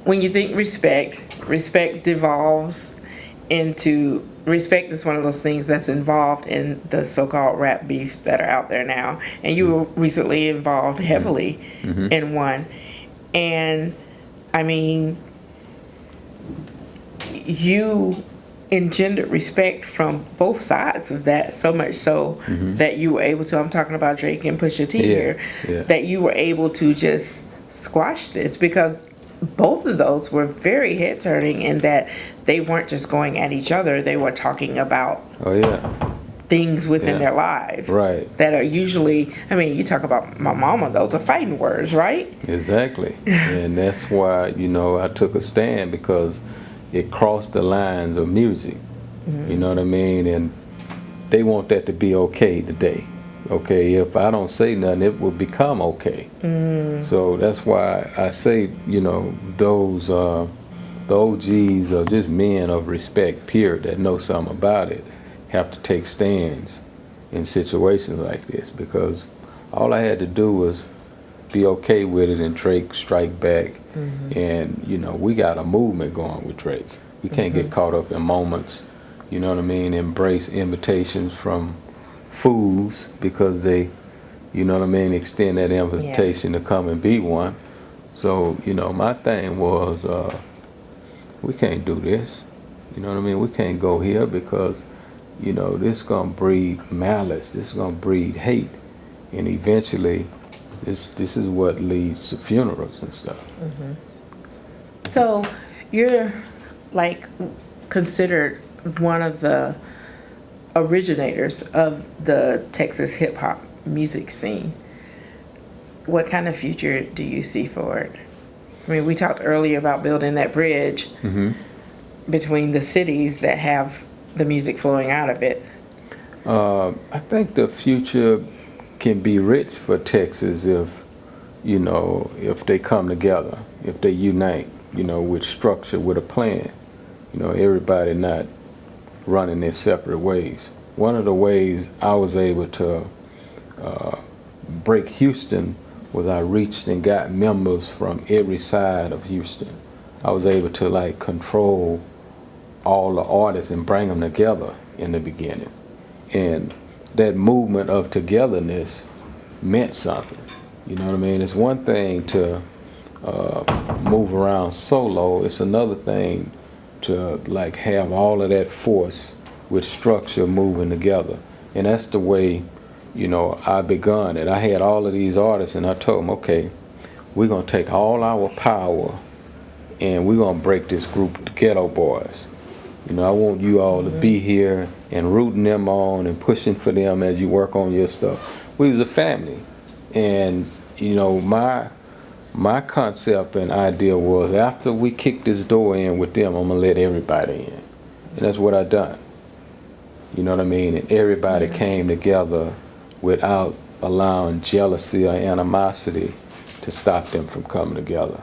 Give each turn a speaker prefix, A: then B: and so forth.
A: when you think respect devolves into respect is one of those things that's involved in the so-called rap beefs that are out there now. And you were recently involved heavily in one. And I mean, you engendered respect from both sides of that, so much so that you were able to, I'm talking about Drake and Pusha T here, that you were able to just squash this, because both of those were very head turning in that they weren't just going at each other, they were talking about things within their lives that are usually, I mean, you talk about my mama, those are fighting words, right?
B: Exactly. And that's why, you know, I took a stand, because it crossed the lines of music. You know what I mean? And they want that to be okay today. Okay, if I don't say nothing, it will become okay. So that's why I say, you know, those the OGs are just men of respect, period, that know something about it, have to take stands in situations like this, because all I had to do was be okay with it, and Drake strike back. And, you know, we got a movement going with Drake. We can't get caught up in moments, you know what I mean? Embrace invitations from fools because they, you know what I mean, extend that invitation to come and be one. So, you know, my thing was, we can't do this. You know what I mean? We can't go here, because, you know, this is going to breed malice. This is going to breed hate. And eventually, this is what leads to funerals and stuff.
A: So you're like considered one of the originators of the Texas hip hop music scene. What kind of future do you see for it? I mean, we talked earlier about building that bridge between the cities that have the music flowing out of it.
B: I think the future can be rich for Texas if, you know, if they come together, if they unite, you know, with structure, with a plan. You know, everybody not running their separate ways. One of the ways I was able to break Houston was I reached and got members from every side of Houston. I was able to like control all the artists and bring them together in the beginning. And that movement of togetherness meant something. You know what I mean? It's one thing to move around solo. It's another thing to like have all of that force with structure moving together. And that's the way, you know, I begun it. I had all of these artists and I told them, okay, we're going to take all our power and we're going to break this group, the Ghetto Boys. You know, I want you all to be here and rooting them on and pushing for them as you work on your stuff. We was a family. And, you know, my concept and idea was after we kick this door in with them, I'm going to let everybody in. And that's what I done. You know what I mean? And everybody came together without allowing jealousy or animosity to stop them from coming together.